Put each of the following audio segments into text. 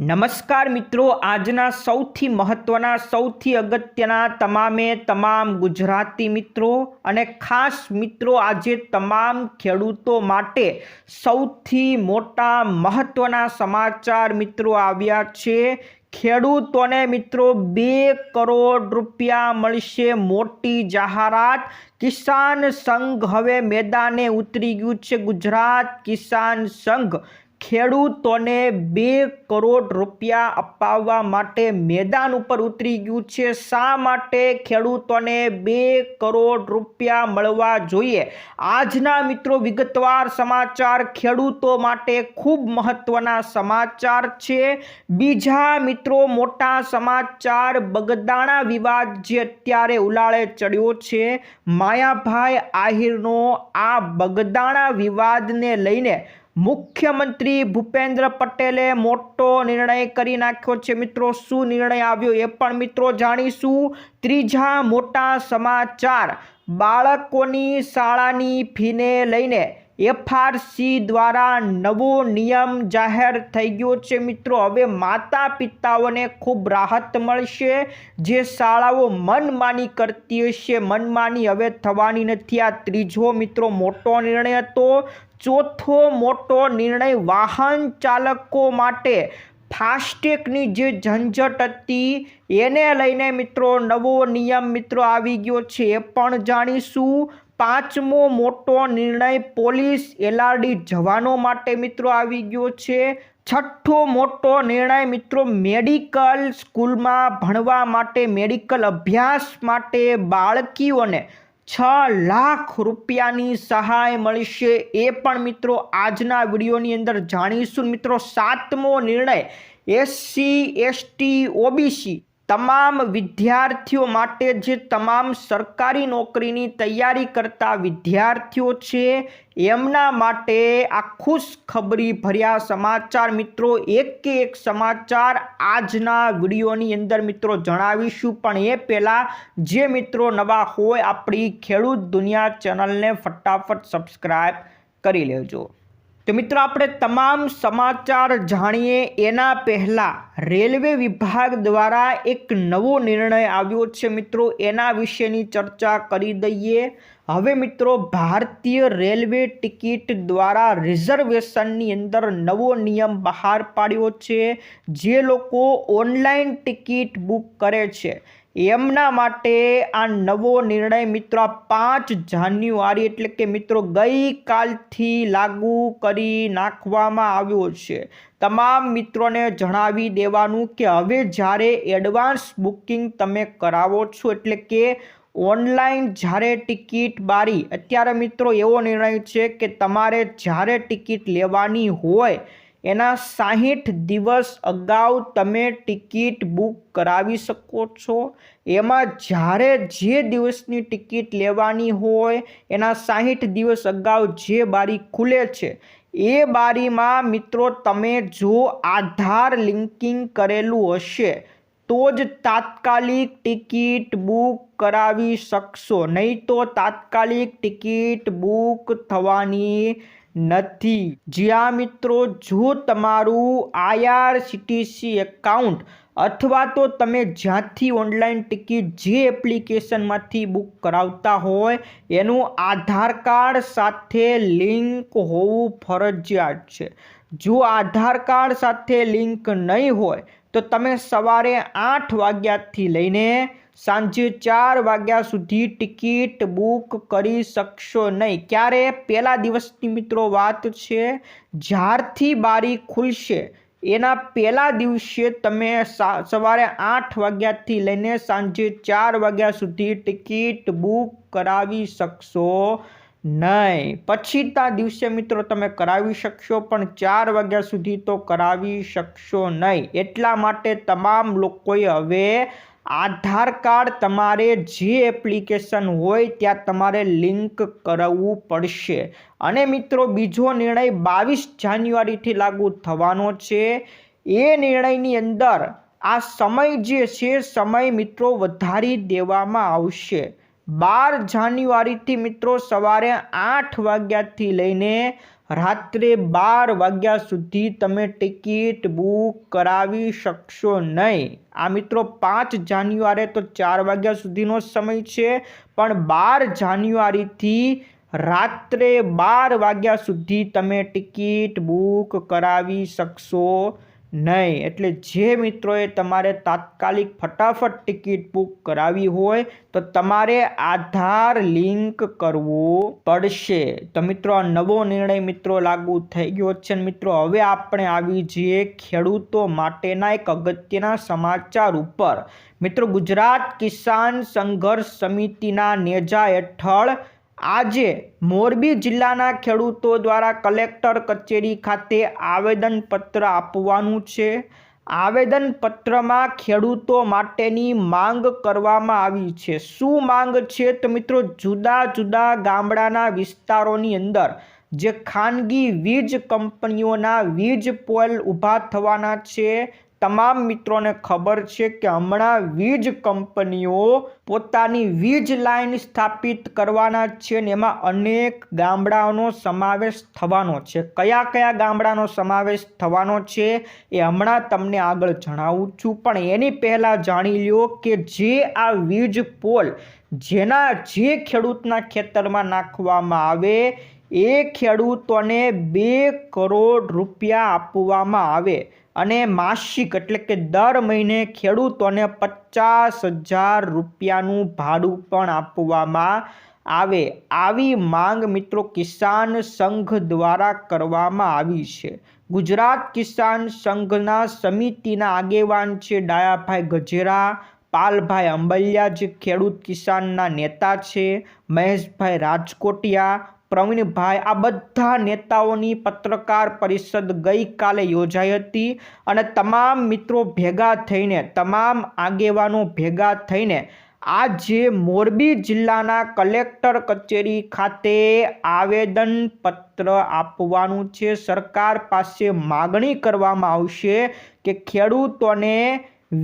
નમસ્કાર મિત્રો, આજના સૌથી મહત્વના સૌથી અગત્યના તમામ ગુજરાતી મિત્રો અને ખાસ મિત્રો આજે તમામ ખેડૂતો માટે સૌથી મોટા મહત્વના સમાચાર મિત્રો આવ્યા છે। ખેડૂતોને મિત્રો 2 કરોડ રૂપિયા મળશે, મોટી જાહેરાત। કિસાન સંઘ હવે મેદાને ઉતરી ગયું છે। ગુજરાત કિસાન સંઘ ખેડૂતોને 2 કરોડ રૂપિયા અપાવવા માટે મેદાન ઉપર ઉતરી ગયું છે। શા માટે ખેડૂતોને 2 કરોડ રૂપિયા મળવા જોઈએ? આજના મિત્રો વિગતવાર સમાચાર ખેડૂતો માટે ખૂબ મહત્વના સમાચાર છે। બીજા મિત્રો મોટા સમાચાર, બગદાણા વિવાદ જે અત્યારે ઉલાળે ચડ્યો છે, માયાભાઈ આહિરનો આ બગદાણા વિવાદને લઈને મુખ્યમંત્રી ભૂપેન્દ્ર પટેલે મોટો નિર્ણય કરી નાખ્યો છે। મિત્રો શું નિર્ણય આવ્યો એ પણ મિત્રો જાણીશું। ત્રીજા મોટા સમાચાર, બાળકોની શાળાની ફીને લઈને એફઆરસી દ્વારા નવો નિયમ જાહેર થઈ ગયો છે। મિત્રો હવે માતા પિતાઓને ખૂબ રાહત મળશે। જે શાળાઓ મનમાની કરતી હશે, મનમાની હવે થવાની નથી। આ ત્રીજો મિત્રો મોટો નિર્ણય હતો। ચોથો મોટો નિર્ણય, વાહન ચાલકો માટે ફાસ્ટેગની જે ઝંઝટ હતી એને લઈને મિત્રો નવો નિયમ મિત્રો આવી ગયો છે, એ પણ જાણીશું। પાંચમો મોટો નિર્ણય, પોલીસ એલઆરડી જવાનો માટે મિત્રો આવી ગયો છે। છઠ્ઠો મોટો નિર્ણય મિત્રો, મેડિકલ સ્કૂલમાં ભણવા માટે, મેડિકલ અભ્યાસ માટે બાળકીઓને 6 લાખ રૂપિયાની સહાય મળશે, એ પણ મિત્રો આજના વિડીયોની અંદર જાણીશું। મિત્રો સાતમો નિર્ણય, એસસી એસટી ઓબીસી તમામ વિદ્યાર્થીઓ માટે, જે તમામ સરકારી નોકરીની તૈયારી કરતા વિદ્યાર્થીઓ છે એમના માટે આ ખુશખબરી ભર્યા સમાચાર મિત્રો, એક સમાચાર આજના વિડીયોની અંદર મિત્રો જણાવીશું। પણ એ પહેલાં જે મિત્રો નવા હોય આપણી ખેડૂત દુનિયા ચેનલને ફટાફટ સબસ્ક્રાઈબ કરી લેજો। તો મિત્રો આપણે તમામ સમાચાર જાણીએ એના પહેલાં રેલવે વિભાગ દ્વારા એક નવો નિર્ણય આવ્યો છે મિત્રો, એના વિશેની ચર્ચા કરી દઈએ। હવે મિત્રો ભારતીય રેલવે ટિકિટ દ્વારા રિઝર્વેશનની અંદર નવો નિયમ બહાર પાડ્યો છે। જે લોકો ઓનલાઈન ટિકિટ બુક કરે છે એમના માટે આ નવો નિર્ણય મિત્રો 5 જાન્યુઆરી એટલે કે મિત્રો ગઈકાલથી લાગુ કરી નાખવામાં આવ્યો છે। તમામ મિત્રોને જણાવી દેવાનું કે હવે જ્યારે એડવાન્સ બુકિંગ તમે કરાવો છો, એટલે કે ઓનલાઈન જ્યારે ટિકિટ બારી, અત્યારે મિત્રો એવો નિર્ણય છે કે તમારે જ્યારે ટિકિટ લેવાની હોય એના 60 દિવસ અગાઉ તમે ટિકિટ બુક કરાવી શકો છો। એમાં જ્યારે જે દિવસની ટિકિટ લેવાની હોય એના 60 દિવસ અગાઉ જે બારી ખુલે છે એ બારીમાં મિત્રો તમે જો આધાર લિંકિંગ કરેલું હશે તો જ તાત્કાલિક ટિકિટ બુક કરાવી શકશો, નહીં તો તાત્કાલિક ટિકિટ બુક થવાની નથી। જ્યાં મિત્રો જો તમારું આઈઆરસીટીસી એકાઉન્ટ અથવા તો તમે જ્યાંથી ઓનલાઈન ટિકિટ જે એપ્લિકેશનમાંથી બુક કરાવતા હોય એનું આધાર કાર્ડ સાથે લિંક હોવું ફરજિયાત છે। જો આધાર કાર્ડ સાથે લિંક નહીં હોય તો તમે સવારે 8 વાગ્યાથી લઈને સાંજે 4 વાગ્યા સુધી ટિકિટ બુક કરી શકશો નહીં। ક્યારે? પહેલા દિવસની મિત્રો વાત છે, જ્યારથી બારી ખુલશે એના પહેલા દિવસે તમે સવારે 8 વાગ્યાથી લઈને સાંજે 4 વાગ્યા સુધી ટિકિટ બુક કરાવી શકશો નહીં। પછીના દિવસે મિત્રો તમે કરાવી શકશો, પણ 4 વાગ્યા સુધી તો કરાવી શકશો નહીં। એટલા માટે તમામ લોકોએ હવે આધાર કાર્ડ તમારે જે એપ્લિકેશન હોય ત્યાં તમારે લિંક કરાવવું પડશે। અને મિત્રો બીજો નિર્ણય 22 જાન્યુઆરીથી લાગુ થવાનો છે। એ નિર્ણયની અંદર આ સમય જે છે સમય મિત્રો વધારી દેવામાં આવશે। 12 જાન્યુઆરીથી મિત્રો સવારે 8 વાગ્યાથી લઈને રાત્રે 12 વાગ્યા સુધી તમે ટિકિટ બુક કરાવી શકશો નહીં। આ મિત્રો 5 જાન્યુઆરી તો 4 વાગ્યા સુધીનો સમય છે, પણ 12 જાન્યુઆરીથી રાત્રે 12 વાગ્યા સુધી તમે ટિકિટ બુક કરાવી શકશો નહીં। એટલે જે મિત્રોએ તમારે તાત્કાલિક ફટાફટ ટિકિટ બુક કરાવી હોય તો તમારે આધાર લિંક કરવું પડશે। તો મિત્રો આ નવો નિર્ણય મિત્રો લાગુ થઈ ગયો છે। મિત્રો હવે આપણે આવી જઈએ ખેડૂતો માટેના એક અગત્યના સમાચાર ઉપર। મિત્રો ગુજરાત કિસાન સંઘર્ષ સમિતિના નેજા હેઠળ આજે મોરબી જિલ્લાના ખેડૂતો દ્વારા કલેક્ટર કચેરી ખાતે આવેદનપત્ર આપવાનું છે। આવેદનપત્રમાં ખેડૂતો માટેની માંગ કરવામાં આવી છે। શું માંગ છે? તો મિત્રો જુદા જુદા ગામડાના વિસ્તારોની અંદર જે ખાનગી વીજ કંપનીઓના વીજ પોલ ઊભા થવાના છે, તમામ મિત્રોને ખબર છે કે હમણાં વીજ કંપનીઓ પોતાની વીજ લાઇન સ્થાપિત કરવાના છે ને એમાં અનેક ગામડાઓનો સમાવેશ થવાનો છે। કયા કયા ગામડાનો સમાવેશ થવાનો છે એ હમણાં તમને આગળ જણાવું છું, પણ એની પહેલાં જાણી લો કે જે આ વીજ પોલ જે ખેડૂતના ખેતરમાં નાખવામાં આવે એ ખેડૂતોને 2 કરોડ રૂપિયા આપવામાં આવે અને માસિક એટલે કે દર મહિને ખેડૂતોને 50,000 રૂપિયાનું ભાડું પણ આપવામાં આવે। આવી માંગ મિત્રો કિસાન સંઘ દ્વારા કરવામાં આવી છે। ગુજરાત કિસાન સંઘના સમિતિના આગેવાન છે ડાયાભાઈ ગજેરા, પાલભાઈ અંબલિયા જે ખેડૂત કિસાનના નેતા છે, મહેશભાઈ રાજકોટિયા, પ્રવીણભાઈ, આ બધા નેતાઓની પત્રકાર પરિષદ ગઈકાલે યોજાઈ હતી અને તમામ મિત્રો ભેગા થઈને, તમામ આગેવાનો ભેગા થઈને આજે મોરબી જિલ્લાના કલેક્ટર કચેરી ખાતે આવેદનપત્ર આપવાનું છે। સરકાર પાસે માગણી કરવામાં આવશે કે ખેડૂતોને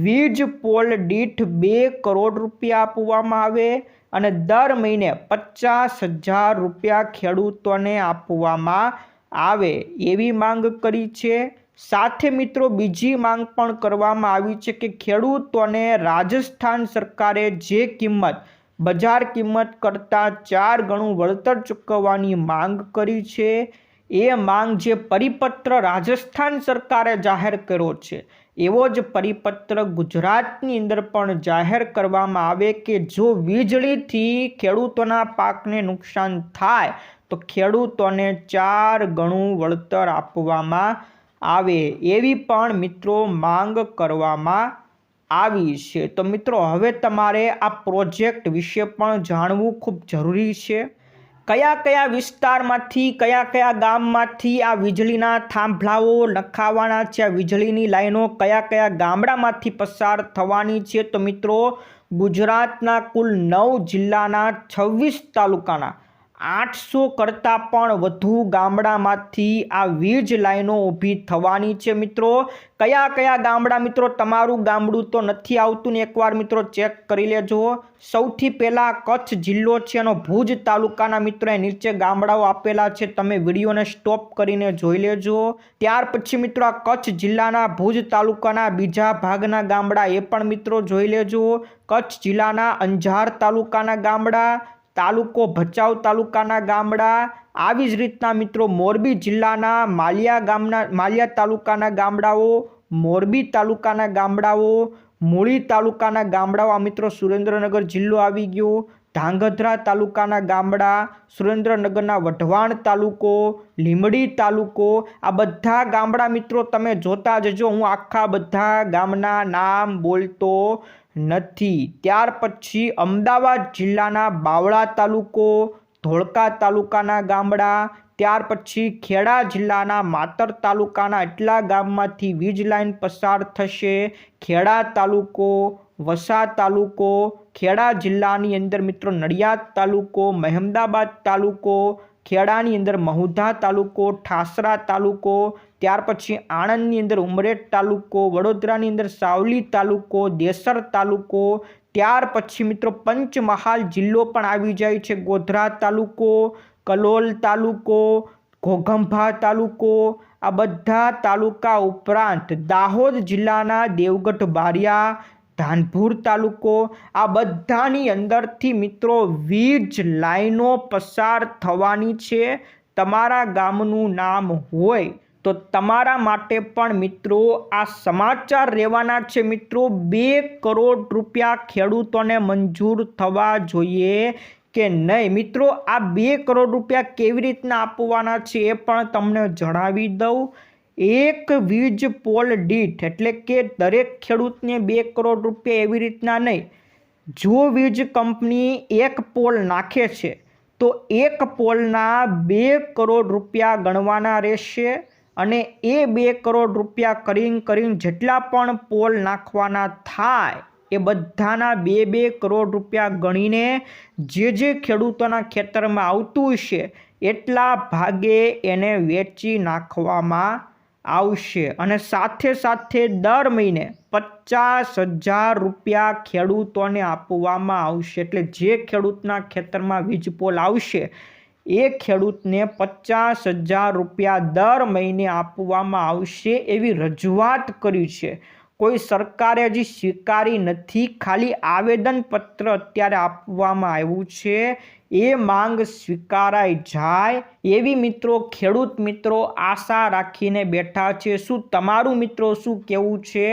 વીજ પોલ દીઠ 2 કરોડ રૂપિયા આપવામાં આવે અને દર મહિને 50,000 રૂપિયા ખેડૂતોને આપવામાં આવે એવી માંગ કરી છે। સાથે મિત્રો બીજી માંગ પણ કરવામાં આવી છે કે ખેડૂતોને રાજસ્થાન સરકારે જે કિંમત બજાર કિંમત કરતાં 4 ગણું વળતર ચૂકવવાની માંગ કરી છે, એ માંગ જે પરિપત્ર રાજસ્થાન સરકારે જાહેર કર્યો છે એવો જ પરિપત્ર ગુજરાતની અંદર પણ જાહેર કરવામાં આવે કે જો વીજળીથી ખેડૂતોના પાકને નુકસાન થાય તો ખેડૂતોને 4 ગણું વળતર આપવામાં આવે એવી પણ મિત્રો માંગ કરવામાં આવી છે। તો મિત્રો હવે તમારે આ પ્રોજેક્ટ વિશે પણ જાણવું ખૂબ જરૂરી છે। કયા કયા વિસ્તારમાંથી, કયા કયા ગામમાંથી આ વીજળીના થાંભલાઓ નખાવાના છે, આ વીજળીની લાઈનો કયા કયા ગામડામાંથી પસાર થવાની છે? તો મિત્રો ગુજરાતના કુલ 9 જિલ્લાના 26 તાલુકાના 800 કરતાં પણ વધુ ગામડામાંથી આ વીજ લાઈનો ઊભી થવાની છે। મિત્રો કયા કયા ગામડા, મિત્રો તમારું ગામડું તો નથી આવતું ને એકવાર મિત્રો ચેક કરી લેજો। સૌથી પહેલાં કચ્છ જિલ્લો છે એનો ભુજ તાલુકાના મિત્રો એ નીચે ગામડાઓ આપેલા છે, તમે વિડીયોને સ્ટોપ કરીને જોઈ લેજો। ત્યાર પછી મિત્રો આ કચ્છ જિલ્લાના ભુજ તાલુકાના બીજા ભાગના ગામડા એ પણ મિત્રો જોઈ લેજો। કચ્છ જિલ્લાના અંજાર તાલુકાના ગામડા, તાલુકો ભચાઉ તાલુકાના ગામડા, આવી જ રીતના મિત્રો મોરબી જિલ્લાના માલિયા તાલુકાના ગામડાઓ, મોરબી તાલુકાના ગામડાઓ, મૂળી તાલુકાના ગામડાઓ, આ મિત્રો સુરેન્દ્રનગર જિલ્લો આવી ગયો, ધાંગધ્રા તાલુકાના ગામડા, સુરેન્દ્રનગરના વઢવાણ તાલુકો, લીંબડી તાલુકો, આ બધા ગામડા મિત્રો તમે જોતા જજો, હું આખા બધા ગામના નામ બોલતો નથી। ત્યાર પછી અમદાવાદ જિલ્લાના બાવળા તાલુકો, ધોળકા તાલુકાના ગામડા, ત્યાર પછી ખેડા જિલ્લાના માતર તાલુકાના એટલા ગામમાંથી વીજ લાઇન પસાર થશે। ખેડા તાલુકો, વસા તાલુકો, ખેડા જિલ્લાની અંદર મિત્રો નડિયાદ તાલુકો, મહેમદાબાદ તાલુકો, ખેડાની અંદર મહુધા તાલુકો, ઠાસરા તાલુકો, ત્યાર પછી આણંદની અંદર ઉમરેઠ તાલુકો, વડોદરાની અંદર સાવલી તાલુકો, દેસર તાલુકો, ત્યાર પછી મિત્રો પંચમહાલ જિલ્લો પણ આવી જાય છે, ગોધરા તાલુકો, કલોલ તાલુકો, ઘોઘંભા તાલુકો, આ બધા તાલુકા ઉપરાંત દાહોદ જિલ્લાના દેવગઢ બારિયા, ધાનપુર તાલુકો, આ બધાની અંદરથી મિત્રો વીજ લાઈનો પસાર થવાની છે. તમારા ગામનું નામ હોય તો તમારા માટે પણ મિત્રો આ સમાચાર રહેવાના છે મિત્રો. 2 કરોડ રૂપિયા ખેડૂતોને મંજૂર થવા જોઈએ કે નહીં. મિત્રો આ 2 કરોડ રૂપિયા કેવી રીતના આપવાના છે એ પણ તમને જણાવી દઉં. એક વીજ પોલ દીઠ એટલે કે દરેક ખેડૂતને 2 કરોડ રૂપિયા એવી રીતના નહીં. જો વીજ કંપની એક પોલ નાખે છે તો એક પોલના 2 કરોડ રૂપિયા ગણવાના રહેશે અને એ 2 કરોડ રૂપિયા કરીને જેટલા પણ પોલ નાખવાના થાય એ બધાના 2 કરોડ રૂપિયા ગણીને જે ખેડૂતોના ખેતરમાં આવતું હશે એટલા ભાગે એને વેચી નાખવામાં આવશે. અને સાથે સાથે દર મહિને 50,000 રૂપિયા ખેડૂતોને આપવામાં આવશે. એટલે જે ખેડૂતના ખેતરમાં વીજ પોલ આવશે એ ખેડૂતને 50,000 રૂપિયા દર મહિને આપવામાં આવશે એવી રજૂઆત કરી છે. કોઈ સરકારે હજી સ્વીકારી નથી, ખાલી આવેદનપત્ર અત્યારે આપવામાં આવ્યું છે. એ માંગ સ્વીકારાઈ જાય એવી મિત્રો ખેડૂત મિત્રો આશા રાખીને બેઠા છે. શું તમારું મિત્રો શું કહેવું છે?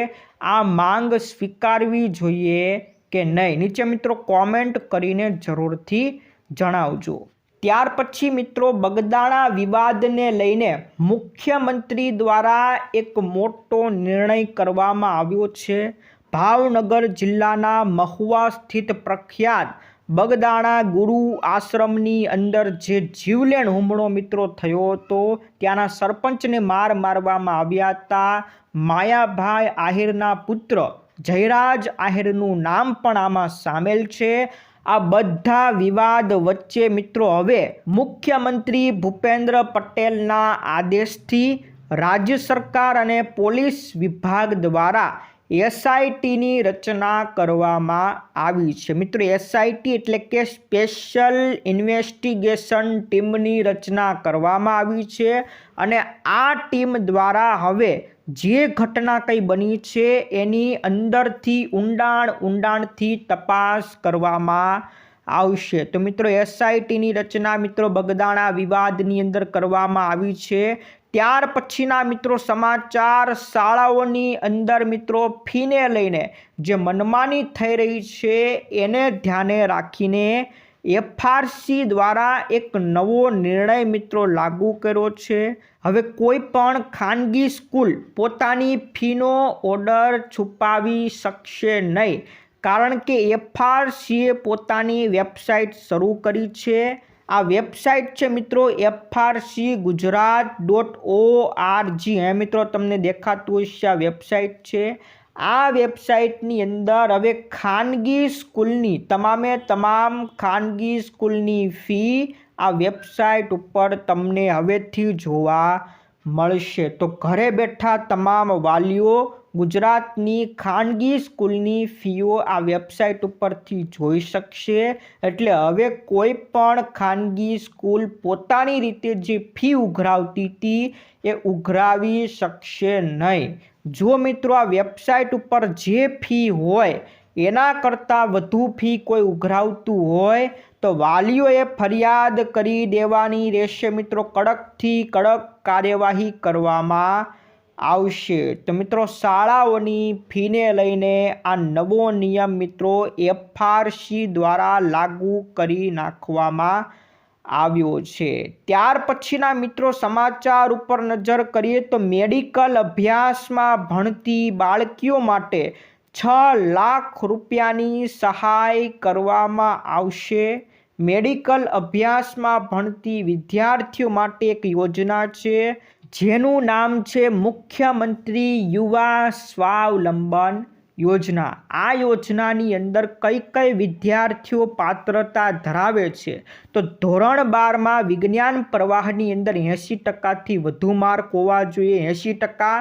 આ માંગ સ્વીકારવી જોઈએ કે નહીં? નીચે મિત્રો કોમેન્ટ કરીને જરૂરથી જણાવજો. ત્યાર પછી મિત્રો બગદાણા વિવાદને લઈને મુખ્યમંત્રી દ્વારા એક મોટો નિર્ણય કરવામાં આવ્યો છે. ભાવનગર જિલ્લાના મહુવા સ્થિત પ્રખ્યાત બગદાણા ગુરુ આશ્રમની અંદર જે જીવલેણ હુમલો મિત્રો થયો હતો, ત્યાંના સરપંચને મારવામાં આવ્યા હતા. માયાભાઈ આહિરના પુત્ર જયરાજ આહિરનું નામ પણ આમાં સામેલ છે. આ બધા વિવાદ વચ્ચે મિત્રો હવે મુખ્યમંત્રી ભૂપેન્દ્ર પટેલના આદેશથી રાજ્ય સરકાર અને પોલીસ વિભાગ દ્વારા એસઆઈટીની રચના કરવામાં આવી છે. મિત્રો એસઆઈટી એટલે કે સ્પેશિયલ ઇન્વેસ્ટિગેશન ટીમની રચના કરવામાં આવી છે અને આ ટીમ દ્વારા હવે જે ઘટના કંઈ બની છે એની અંદરથી ઊંડાણથી તપાસ કરવામાં આવશે. તો મિત્રો એસઆઈટીની રચના મિત્રો બગદાણા વિવાદની અંદર કરવામાં આવી છે. ત્યાર પછીના મિત્રો સમાચાર, શાળાઓની અંદર મિત્રો ફીને લઈને જે મનમાની થઈ રહી છે એને ધ્યાને રાખીને એફઆરસી દ્વારા એક નવો નિર્ણય મિત્રો લાગુ કર્યો છે. હવે કોઈ પણ ખાનગી સ્કૂલ પોતાની ફીનો ઓર્ડર છુપાવી શકશે નહીં, કારણ કે એફઆરસીએ પોતાની વેબસાઇટ શરૂ કરી છે. આ વેબસાઇટ છે મિત્રો frcgujarat.org. મિત્રો તમને દેખાતું હશે આ વેબસાઇટ છે. આ વેબસાઇટની અંદર હવે ખાનગી સ્કૂલની તમામ ખાનગી સ્કૂલની ફી આ વેબસાઇટ ઉપર તમને હવેથી જોવા મળશે. તો ઘરે બેઠા તમામ વાલીઓ ગુજરાતની ખાનગી સ્કૂલની ફીઓ આ વેબસાઇટ ઉપરથી જોઈ શકશે. એટલે હવે કોઈ પણ ખાનગી સ્કૂલ પોતાની રીતે જે ફી ઉઘરાવતી હતી એ ઉઘરાવી શકશે નહીં. જો મિત્રો આ વેબસાઇટ ઉપર જે ફી હોય એના કરતાં વધુ ફી કોઈ ઉઘરાવતું હોય તો વાલીઓએ ફરિયાદ કરી દેવાની રહેશે. મિત્રો કડકથી કડક કાર્યવાહી કરવામાં આવશે. તો મિત્રો શાળાઓની ફીને લઈને આ નવો નિયમ મિત્રો એફઆરસી દ્વારા લાગુ કરી નાખવામાં આવ્યો છે. ત્યાર પછીના મિત્રો સમાચાર ઉપર નજર કરીએ તો મેડિકલ અભ્યાસમાં ભણતી બાળકીઓ માટે 6 લાખ રૂપિયાની સહાય કરવામાં આવશે. મેડિકલ અભ્યાસમાં ભણતી વિદ્યાર્થીઓ માટે એક યોજના છે જેનું નામ છે મુખ્યમંત્રી યુવા સ્વાવલંબન યોજના. આ યોજનાની અંદર કઈ વિદ્યાર્થીઓ પાત્રતા ધરાવે છે તો ધોરણ 12માં વિજ્ઞાન પ્રવાહની અંદર 80%થી વધુ માર્ક હોવા જોઈએ, 80%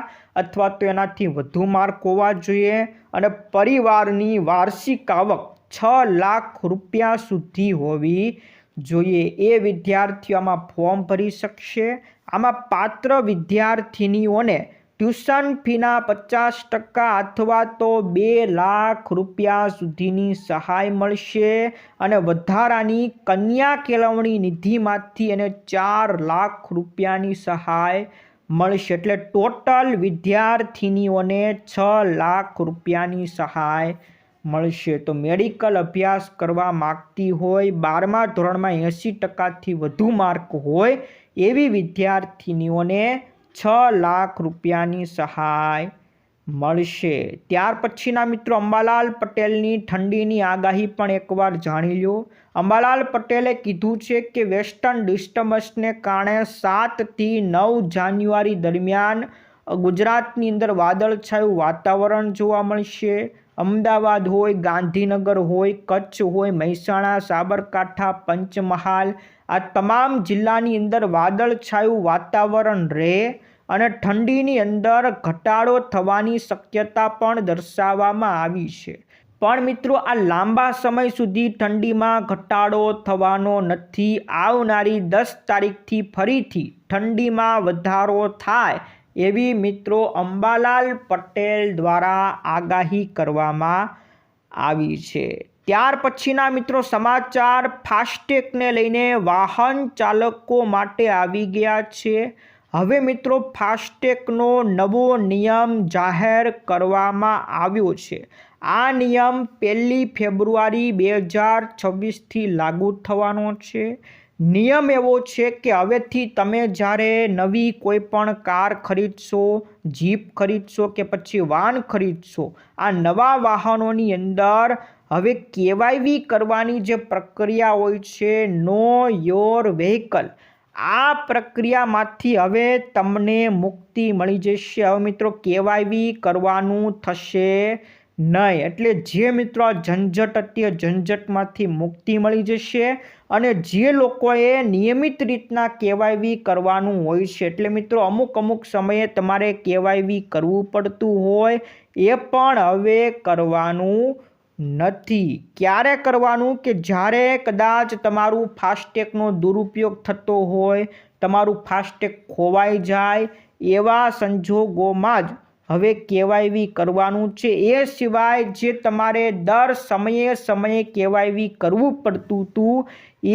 અથવા તો એનાથી વધુ માર્ક હોવા જોઈએ અને પરિવારની વાર્ષિક આવક 6 લાખ રૂપિયા સુધી હોવી જોઈએ. એ વિદ્યાર્થીઓમાં ફોર્મ ભરી શકશે. આમાં પાત્ર વિદ્યાર્થિનીઓને ટ્યુશન ફીના 50% અથવા તો 2 લાખ રૂપિયા સુધીની સહાય મળશે અને વધારાની કન્યા કેળવણી નિધિમાંથી એને 4 લાખ રૂપિયાની સહાય મળશે. એટલે ટોટલ વિદ્યાર્થિનીઓને 6 લાખ રૂપિયાની સહાય મળશે. તો મેડિકલ અભ્યાસ કરવા માગતી હોય, 12મા ધોરણમાં 80%થી વધુ માર્ક હોય એવી વિદ્યાર્થિનીઓને 6 લાખ રૂપિયાની સહાય મળશે. ત્યાર પછીના મિત્રો અંબાલાલ પટેલની ઠંડીની આગાહી પણ એકવાર જાણી લો. અંબાલાલ પટેલે કીધું છે કે વેસ્ટર્ન ડિસ્ટર્બન્સને કારણે 7થી 9 જાન્યુઆરી દરમિયાન ગુજરાતની અંદર વાદળછાયું વાતાવરણ જોવા મળશે. અમદાવાદ હોય, ગાંધીનગર હોય, કચ્છ હોય, મહેસાણા, સાબરકાંઠા, પંચમહાલ આ તમામ જિલ્લાની અંદર વાદળછાયું વાતાવરણ રહે અને ઠંડીની અંદર ઘટાડો થવાની શક્યતા પણ દર્શાવવામાં આવી છે. પણ મિત્રો આ લાંબા સમય સુધી ઠંડીમાં ઘટાડો થવાનો નથી. આવનારી 10 તારીખથી ફરીથી ઠંડીમાં વધારો થાય એવી મિત્રો અંબાલાલ પટેલ દ્વારા આગાહી કરવામાં આવી છે. ત્યાર પછીના મિત્રો સમાચાર ફાસ્ટેગને લઈને વાહન ચાલકો માટે આવી ગયા છે. હવે મિત્રો ફાસ્ટેગનો નવો નિયમ જાહેર કરવામાં આવ્યો છે. આ નિયમ 1 ફેબ્રુઆરી 2026થી લાગુ થવાનો છે. નિયમ એવો છે કે હવેથી તમે જ્યારે નવી કોઈ પણ કાર ખરીદશો, જીપ ખરીદશો કે પછી વાહન ખરીદશો, આ નવા વાહનોની અંદર હવે KYV કરવાની જે પ્રક્રિયા હોય છે, નો યોર વ્હીકલ, આ પ્રક્રિયામાંથી હવે તમને મુક્તિ મળી જશે. હવે મિત્રો KYV કરવાનું થશે નહીં. એટલે જે મિત્રો આ ઝંઝટ હતી ઝંઝટમાંથી મુક્તિ મળી જશે અને જે લોકોએ નિયમિત રીતના KYV કરવાનું હોય છે, એટલે મિત્રો અમુક સમયે તમારે KYV કરવું પડતું હોય એ પણ હવે કરવાનું નથી. ક્યારે કરવાનું કે જ્યારે કદાચ તમારું ફાસ્ટેગનો દુરુપયોગ થતો હોય, તમારું ફાસ્ટેગ ખોવાઈ જાય, એવા સંજોગોમાં જ હવે KYV કરવાનું છે. એ સિવાય જે તમારે દર સમયે KYV કરવું પડતું હતું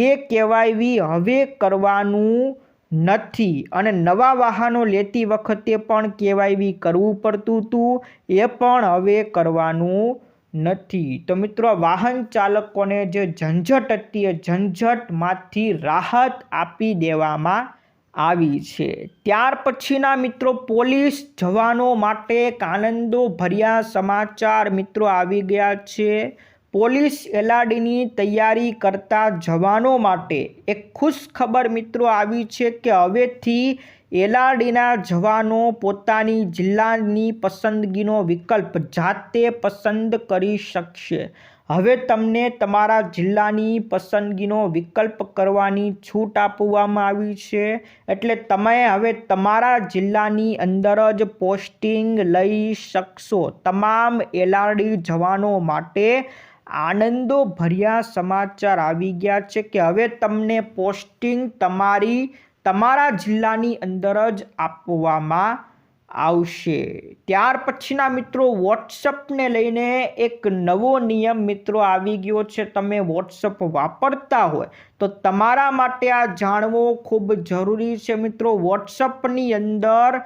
એ KYV હવે કરવાનું નથી. અને નવા વાહનો લેતી વખતે પણ KYV કરવું પડતું હતું એ પણ હવે કરવાનું નથી. તો મિત્રો વાહન ચાલકોને જે ઝંઝટ હતી એ ઝંઝટમાંથી રાહત આપી દેવામાં આવી છે. ત્યાર પછીના મિત્રો પોલીસ જવાનો માટે એક આનંદો ભર્યા સમાચાર મિત્રો આવી ગયા છે. પોલીસ એલઆરડીની તૈયારી કરતા જવાનો માટે એક ખુશ ખબર મિત્રો આવી છે કે હવેથી એલઆરડીના જવાનો પોતાની જિલ્લાની પસંદગીનો વિકલ્પ જાતે પસંદ કરી શકશે. હવે તમને તમારા જિલ્લાની પસંદગીનો વિકલ્પ કરવાની છૂટ આપવામાં આવી છે. એટલે તમે હવે તમારા જિલ્લાની અંદર જ પોસ્ટિંગ લઈ શકશો. તમામ એલઆરડી જવાનો માટે આનંદો ભર્યા સમાચાર આવી ગયા છે કે હવે તમને પોસ્ટિંગ તમારા જિલ્લાની અંદર જ આપવામાં આવશે. ત્યાર પછીના મિત્રો વોટ્સઅપને લઈને એક નવો નિયમ મિત્રો આવી ગયો છે. તમે વોટ્સઅપ વાપરતા હોય તો તમારા માટે આ જાણવો ખૂબ જરૂરી છે મિત્રો. વોટ્સઅપની અંદર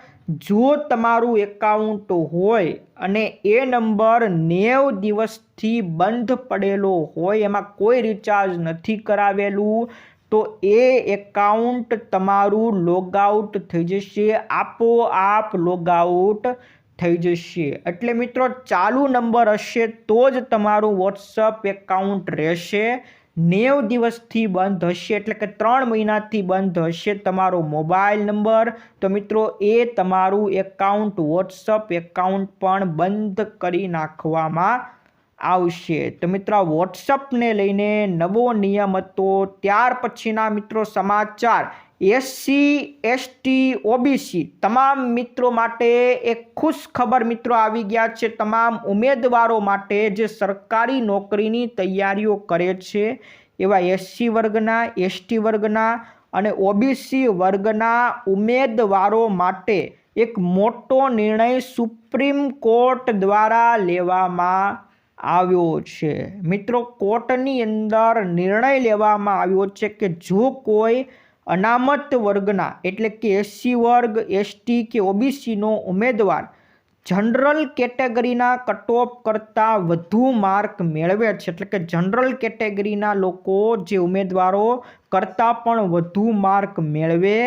જો તમારું એકાઉન્ટ હોય અને એ નંબર 90 દિવસથી બંધ પડેલો હોય, એમાં કોઈ રિચાર્જ નથી કરાવેલું, તો એ એકાઉન્ટ તમારું લોગઆઉટ થઈ જશે, આપોઆપ લોગઆઉટ થઈ જશે. એટલે મિત્રો ચાલુ નંબર હશે તો જ તમારું વોટ્સઅપ એકાઉન્ટ રહેશે. 90 દિવસથી બંધ હશે એટલે કે 3 મહિનાથી બંધ હશે તમારો મોબાઈલ નંબર, તો મિત્રો એ તમારું એકાઉન્ટ વોટ્સઅપ એકાઉન્ટ પણ બંધ કરી નાખવામાં આવશે. તો મિત્રો વોટ્સઅપને લઈને નવો નિયમ હતો. ત્યાર પછીના મિત્રો સમાચાર SC ST OBC તમામ મિત્રો માટે એક ખુશ ખબર મિત્રો આવી ગયા છે. તમામ ઉમેદવારો માટે જે સરકારી નોકરીની તૈયારીઓ કરે છે એવા SC વર્ગના, ST વર્ગના, અને ઓબીસી વર્ગના ઉમેદવારો માટે એક મોટો નિર્ણય સુપ્રીમ કોર્ટ દ્વારા લેવામાં આવ્યો છે। મિત્રો, કોર્ટની અંદર નિર્ણય લેવામાં આવ્યો છે કે જો કોઈ અનામત વર્ગના એટલે કે એસસી વર્ગ, એસટી કે ઓબીસીનો ઉમેદવાર જનરલ કેટેગરીના કટ ઓફ કરતાં વધુ માર્ક મેળવે છે, એટલે કે જનરલ કેટેગરીના લોકો જે ઉમેદવારો કરતાં પણ વધુ માર્ક મેળવે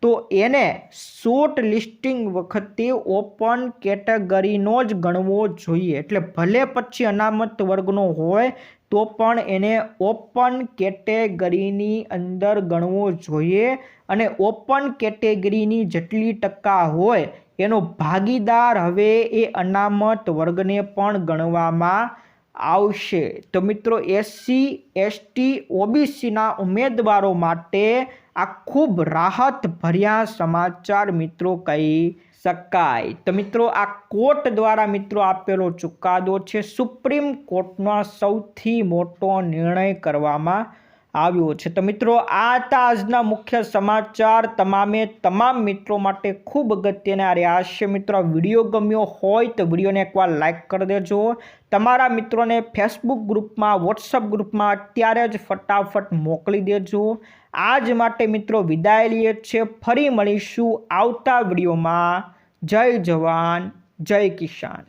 તો એને શોર્ટ લિસ્ટિંગ વખતે ઓપન કેટેગરીનો જ ગણવો જોઈએ। એટલે ભલે પછી અનામત વર્ગનો હોય તો પણ એને ઓપન કેટેગરીની અંદર ગણવો જોઈએ અને ઓપન કેટેગરીની જેટલી ટકા હોય એનો ભાગીદાર હવે એ અનામત વર્ગને પણ ગણવામાં આવશે। તો મિત્રો, એસસી, એસટી, ઓબીસીના ઉમેદવારો માટે આ ખૂબ રાહત ભર્યા સમાચાર મિત્રો કહી શકાય। તો મિત્રો, આ કોર્ટ દ્વારા મિત્રો આપેલો ચુકાદો છે, સુપ્રીમ કોર્ટનો સૌથી મોટો નિર્ણય કરવામાં આવ્યો છે। તો મિત્રો, આ હતા આજના મુખ્ય સમાચાર, તમામ મિત્રો માટે ખૂબ અગત્યના રહ્યા છે। મિત્રો, આ વિડીયો ગમ્યો હોય તો વિડીયોને એકવાર લાઈક કરી દેજો, તમારા મિત્રોને ફેસબુક ગ્રુપમાં, વોટ્સઅપ ગ્રુપમાં અત્યારે જ ફટાફટ મોકલી દેજો। આજ માટે મિત્રો વિદાય લઈએ છીએ, ફરી મળીશું આવતા વિડીયોમાં। જય જવાન, જય કિસાન।